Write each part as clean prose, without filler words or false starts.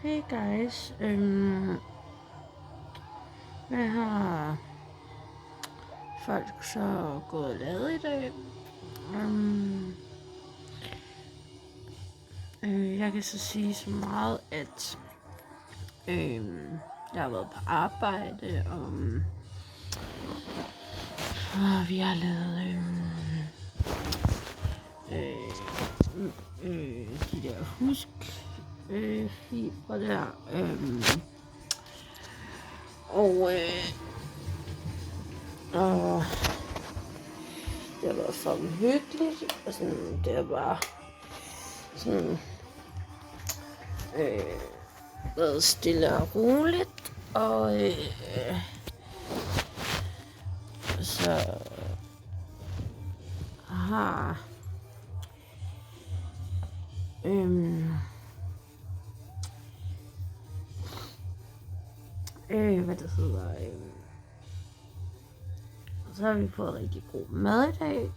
Hey guys, hvad har folk så gået og lavet i dag? Jeg kan så sige så meget, at jeg har været på arbejde, og vi har lavet de der fibre der, og det har været fucking hyggeligt, og sådan, det har bare sådan været stille og roligt, og så har hvad det hedder, så har vi fået rigtig god mad i dag.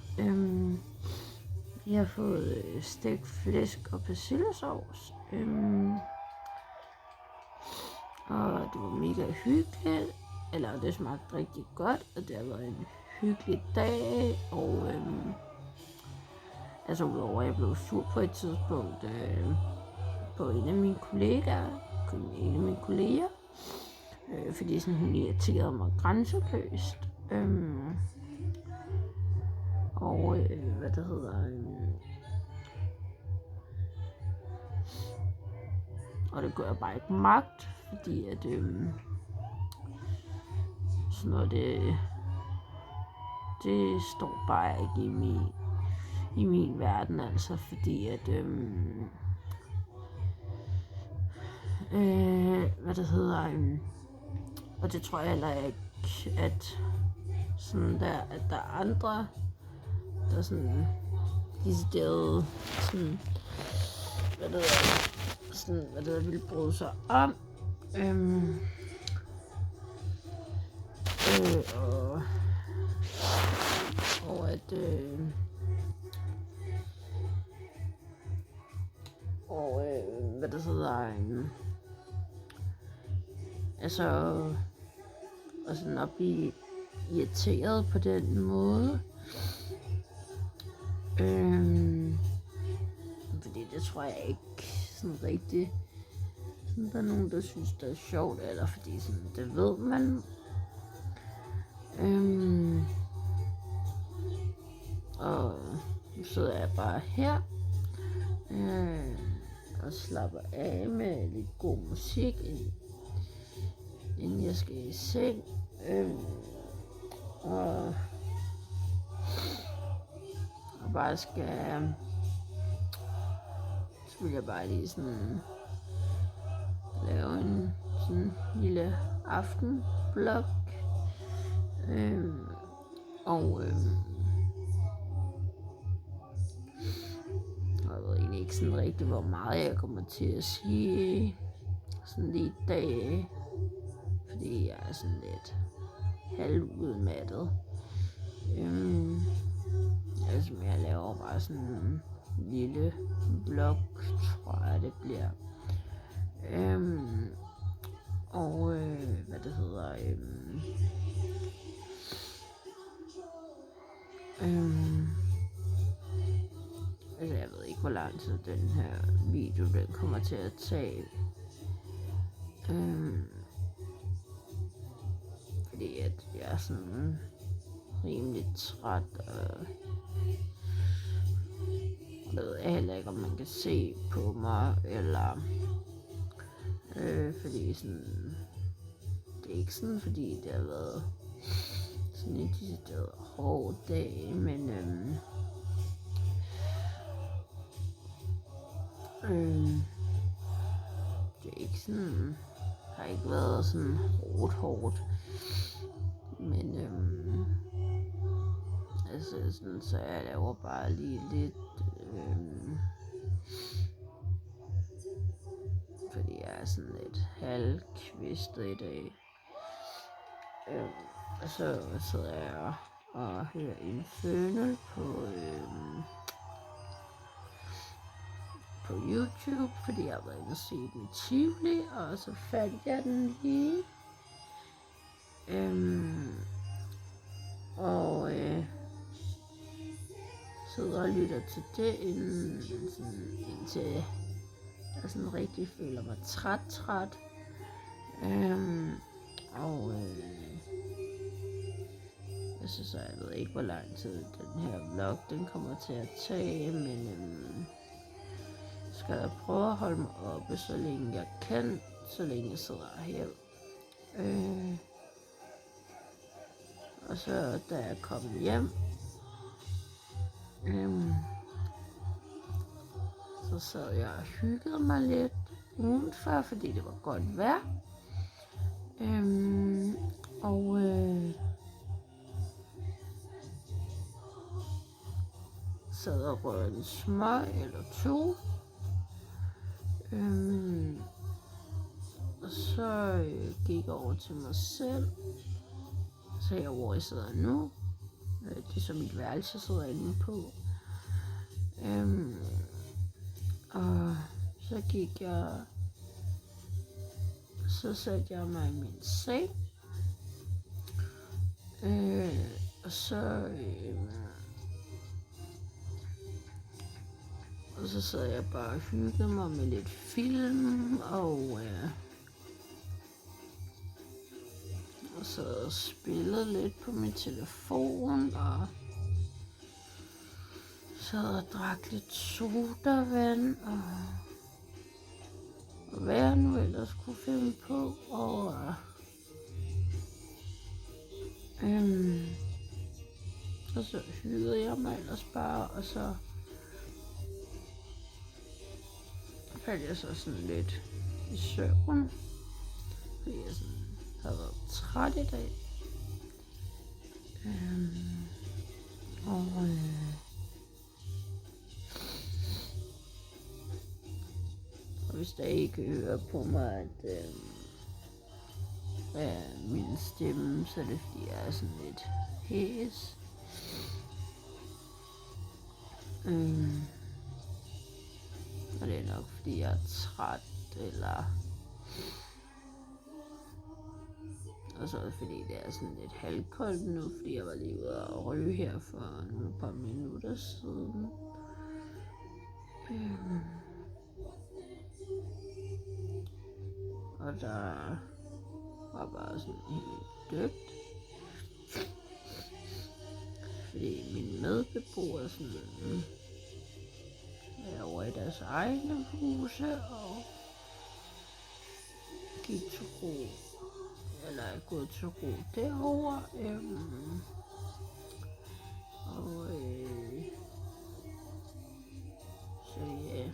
Vi har fået stegt flæsk og persillesovs, og det var mega hyggeligt, eller det smagte rigtig godt, og det har været en hyggelig dag, og altså udover at jeg blev sur på et tidspunkt på en af mine kolleger, fordi sådan, hun irriterede mig grænseløst. Og hvad det hedder, og det gør jeg bare ikke magt, fordi at sådan noget, det står bare ikke i min verden, altså, fordi at hvad det hedder, og det tror jeg heller ikke, at sådan der, at der er andre, der sådan decideret sådan, hvad det vil bryde sig om, og at hvad det hedder, altså, og sådan at blive irriteret på den måde, fordi det tror jeg ikke sådan rigtigt, sådan, der er nogen, der synes, det er sjovt, eller fordi sådan, det ved man. Og nu sidder jeg bare her og slapper af med lidt god musik, inden jeg skal i seng. Og bare skal, så vil jeg bare lige sådan lave en sådan lille aftenblog, og jeg ved egentlig ikke sådan rigtigt, hvor meget jeg kommer til at sige sådan lige i dag, fordi jeg er sådan lidt halvudmattet. Altså, jeg laver bare sådan en lille blog, tror jeg det bliver. Og hvad det hedder, altså jeg ved ikke, hvor lang tid den her video den kommer til at tage. Fordi at jeg er sådan rimelig træt, og jeg ved heller ikke, om man kan se på mig, eller fordi sådan, det er ikke sådan, fordi det har været sådan en decideret hård dag, men det er ikke sådan, har ikke været sådan hårdt, men altså sådan, så jeg laver bare lige lidt, fordi jeg er sådan lidt halvkvistet i dag. Og så sidder jeg og hører Infernal på på YouTube, fordi jeg har været inde og se den i Tivoli, og så fandt jeg den lige. Og sidder og lytter til det, indtil jeg sådan rigtig føler mig træt. Jeg synes, jeg ved ikke, hvor lang tid den her vlog den kommer til at tage, men skal jeg prøve at holde mig oppe, så længe jeg kan, så længe jeg sidder her. Og så da jeg kom hjem, så sad jeg og hyggede mig lidt udenfor, fordi det var godt vejr. Sad og rød en smøg eller to. Og så gik jeg over til mig selv. Så jeg hvor jeg sidder nu. Det er så mit værelse, jeg sidder inde på. Og så gik jeg. Så satte jeg mig i min seng. Og så sad jeg bare og hyggede mig med lidt film, og sad og spillede lidt på min telefon, og sad og drak lidt sodavand, og hvad jeg nu ellers kunne finde på, og så hyggede jeg mig ellers bare, og så faldt jeg så sådan lidt i søvn, fordi jeg sådan havde været træt i dag. Og hvis der ikke hører på mig, at min stemme, så er det fordi jeg er sådan lidt hæs. Og det er nok fordi jeg er træt, eller og så er det fordi det er sådan lidt halvkoldt nu, fordi jeg var lige ude og ryge her for nogle par minutter siden. Og der var bare sådan helt dødt. Fordi min medbeboer sådan er over i deres egne huse og gik til ro. Eller er gået til ro derovre. Så ja.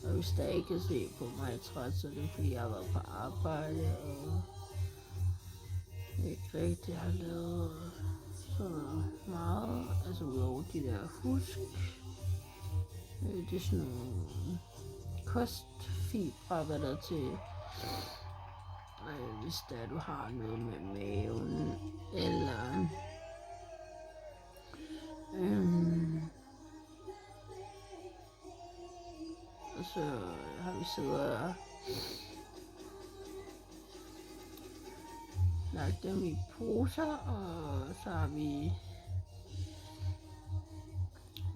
Og hvis der ikke kan se på mig træt, så er det fordi jeg har været på arbejde og ikke rigtig har lavet så meget. Altså udover de der husk. Det er sådan nogle kostfibre, hvad der er til, hvis der du har noget med maven, eller og så har vi siddet og lagt dem i poser, og så har vi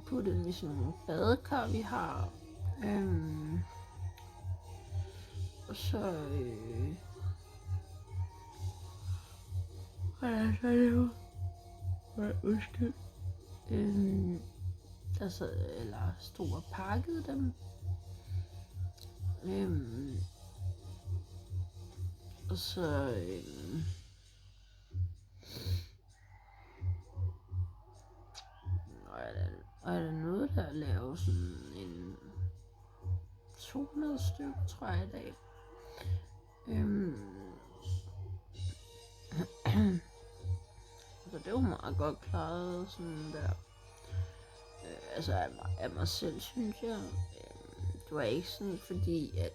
puttet dem i sådan nogle badekar, vi har. Og så hvordan så det jo? Undskyld. Der sad, eller stod og pakkede dem. Og så er der noget, der laver sådan en 200 stykker, tror jeg i dag. Så det var meget godt klaret sådan der. Altså af mig selv, synes jeg. Det var ikke sådan, fordi at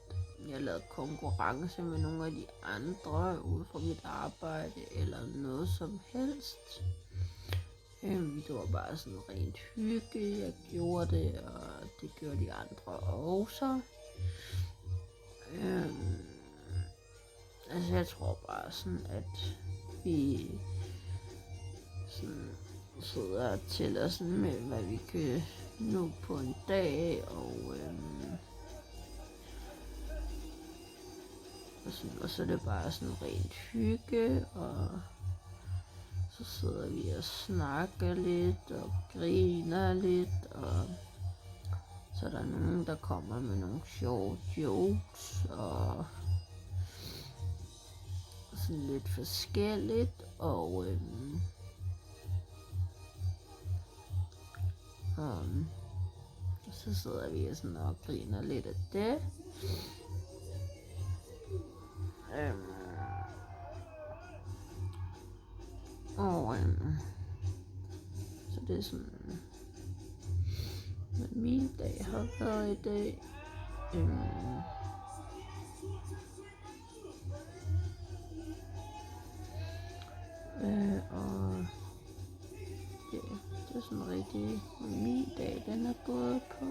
jeg lavede konkurrence med nogle af de andre ude fra mit arbejde, eller noget som helst. Det var bare sådan rent hygge, jeg gjorde det, og det gjorde de andre også. Altså jeg tror bare sådan, at vi sådan sidder og tæller sådan med, hvad vi kan nå på en dag, og så er det bare sådan rent hygge, og så sidder vi og snakker lidt og griner lidt, og så er der nogen, der kommer med nogle sjove jokes og sådan lidt forskelligt, og så sidder vi sådan og griner lidt af det. Så det er sådan, hvad min dag har været i dag. Og ja, det er sådan rigtig, hvad min dag den er gået på.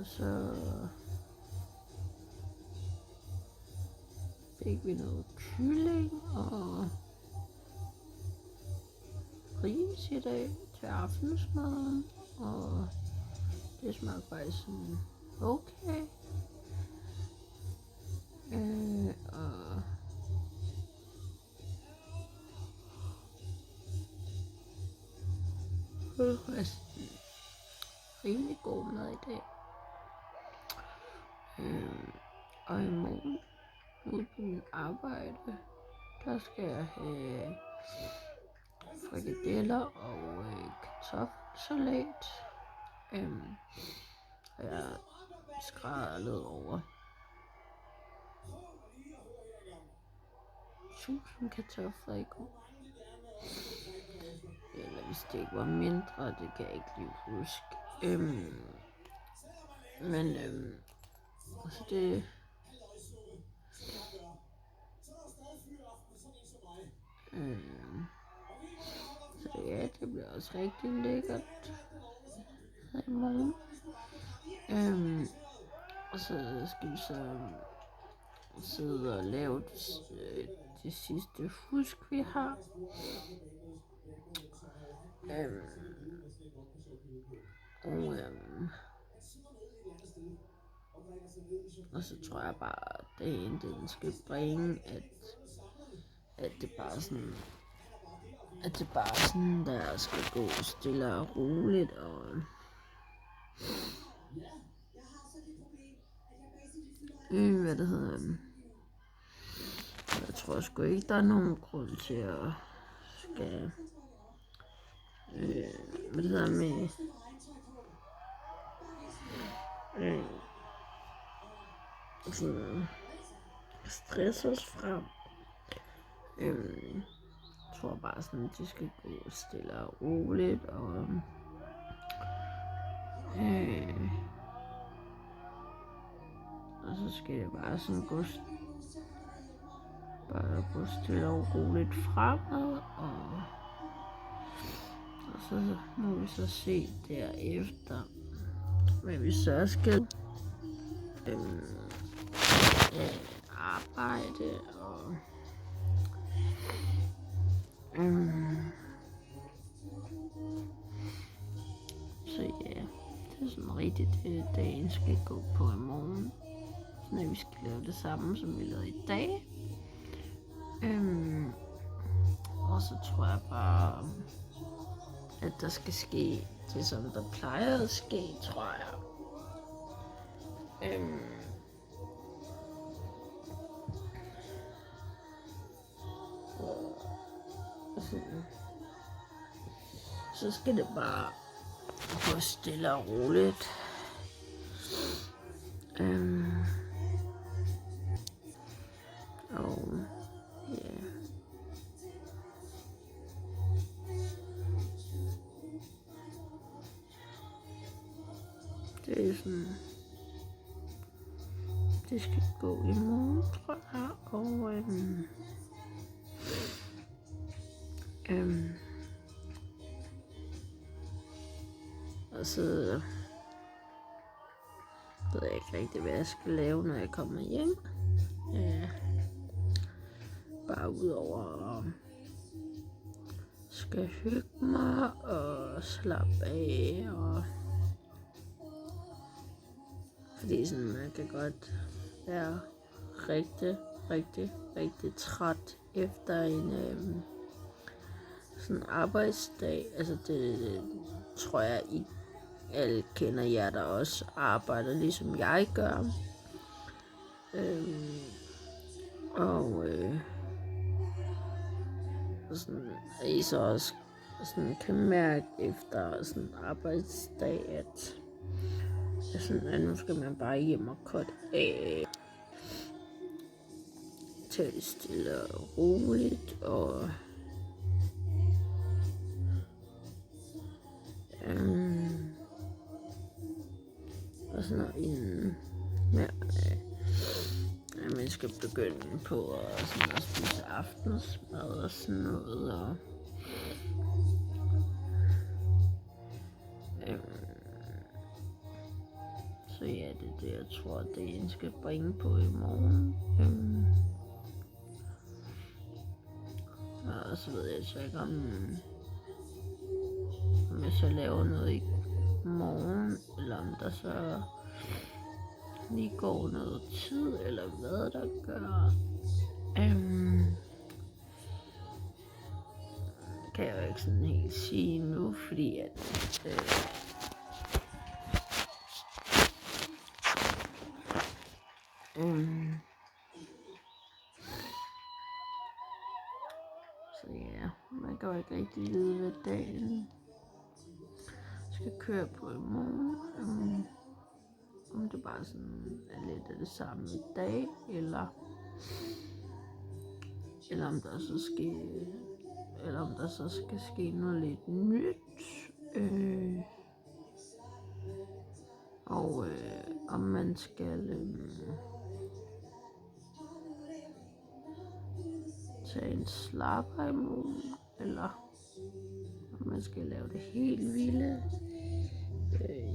Og så fik vi noget kylling og ris i dag til aftensmaden, og det smagte faktisk sådan okay. Og det var rimelig god mad i dag. Og i morgen ude på mit arbejde, der skal jeg have frikadeller og kartoffelsalat. Og jeg skræder lidt over 1000 kartofler i går. Eller hvis det ikke var mindre, det kan jeg ikke lige huske. Men altså det så ja, det bliver også rigtig lækkert her i morgen. Og så skal vi så sidde og lave det sidste fusk vi har. Og så tror jeg bare, at dagen den skal bringe, at det bare sådan, der skal gå stille og roligt, og hvad det hedder, jeg tror sgu ikke, der er nogen grund til at skal, hvad det hedder med, sådan stress os frem. Jeg tror bare sådan, det skal gå stille og roligt, og så skal det bare sådan gå stille og roligt fremad, og så må vi så se derefter, hvad vi så skal arbejde, og så ja, det er sådan rigtigt, det dagen skal gå på i morgen. Så vi skal lave det samme, som vi lavede i dag. Og så tror jeg bare, at der skal ske det, som der plejer at ske, tror jeg. Så skal det bare gå stille og roligt. Og ja. Det er sådan, det skal gå i morgen, tror jeg. Og og så ved jeg ikke rigtig, hvad jeg skal lave, når jeg kommer hjem. Bare udover at skal hygge mig og slappe af, og fordi sådan, man kan godt være rigtig træt efter en sådan arbejdsdag. Altså det tror jeg, I alle kender, jer der også arbejder ligesom jeg gør. Sådan, at I så også sådan kan mærke efter sådan en arbejdsdag, at nu skal man bare hjem og korte af. Tage det stille og roligt, og sådan noget inden man skal begynde på at spise aftensmad og sådan noget, og så ja, det er det, jeg tror, det jeg skal bringe på i morgen. Og så ved jeg så ikke, om jeg så laver noget i morgen, eller om der så lige går noget tid, eller hvad der gør. Kan jeg jo ikke sådan helt sige nu, fordi at så ja, man kan jo ikke rigtig vide, hvad dagen skal køre på i morgen. Om det bare sådan er lidt af det samme i dag, eller om der så skal ske noget lidt nyt. Og om man skal tage en slapper i morgen, eller om man skal lave det helt vilde.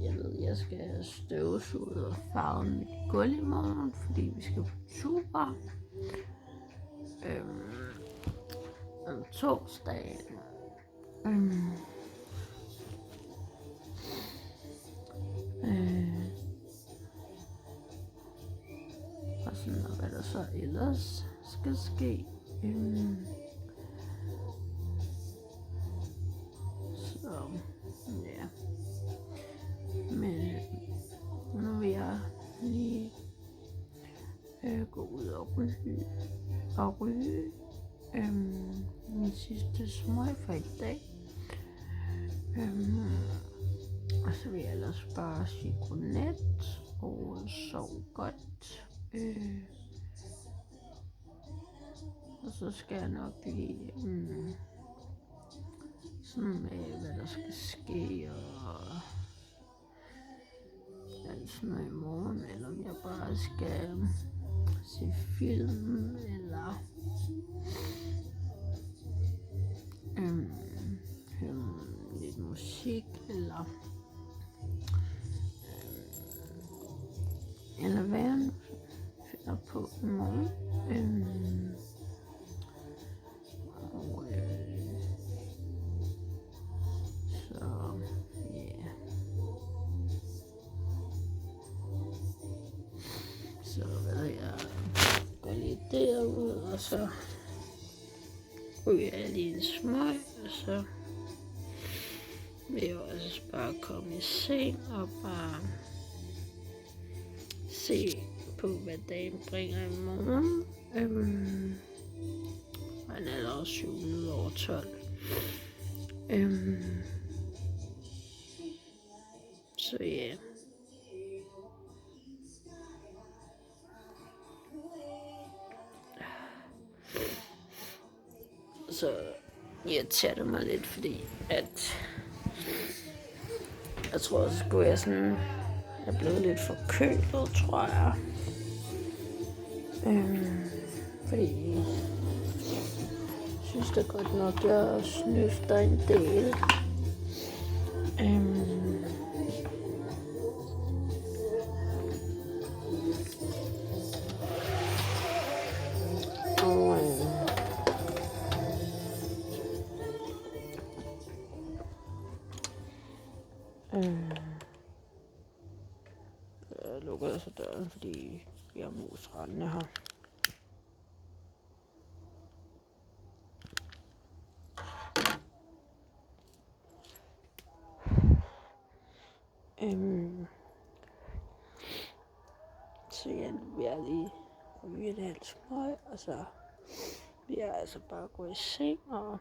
Jeg ved, jeg skal støvsuge og farve mit gulv i morgen, fordi vi skal på tur. Om torsdagen. Og sådan, og hvad der så ellers skal ske. Så ja. Men nu vil jeg lige gå ud og ryge min sidste smøg for i dag. Og så vil jeg ellers bare sige godnat og sove godt. Og så skal jeg nok lige sådan med, hvad der skal ske, og alt sådan noget i morgen, eller om jeg bare skal se film, eller høre lidt musik, eller hvad jeg finder på i morgen. Så ja. Så hvad jeg går lige derud, og så ryger jeg lige en smøg, og så vil jeg også bare komme i seng og bare se på, hvad dagen bringer i morgen. Han er allerede 7:12. Så ja. Så irriterer det mig lidt, fordi at jeg tror, at skulle jeg sådan, jeg er blevet lidt forkølet, tror jeg. Fordi jeg synes da godt nok, jeg snøfter en del. Jeg lukker altså døren, fordi vi har mus rendende her. Så ja, vi er lige ryge en halv smøg, og så vi er altså bare gået i seng, og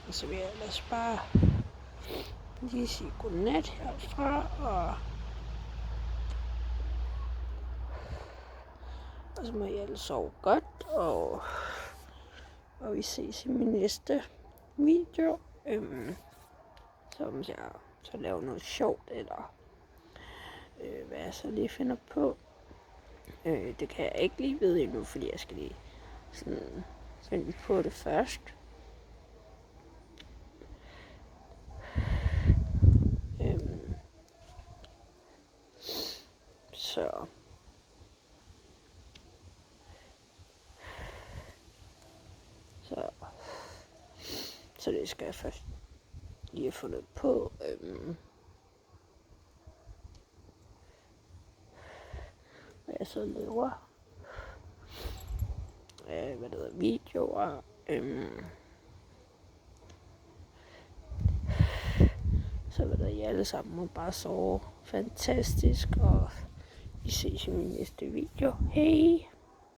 så vil jeg ellers bare lige sige godnat herfra, og så må I alle sove godt, og vi ses i min næste video, som jeg så laver noget sjovt, eller hvad jeg så lige finder på. Det kan jeg ikke lige vide endnu, fordi jeg skal lige sådan finde på det først. Så det skal jeg først lige have fundet på. Hvad jeg så laver. Hvad det hedder, videoer. Så hvad der I alle sammen må bare sove fantastisk, og vi ses i min næste video. Hej!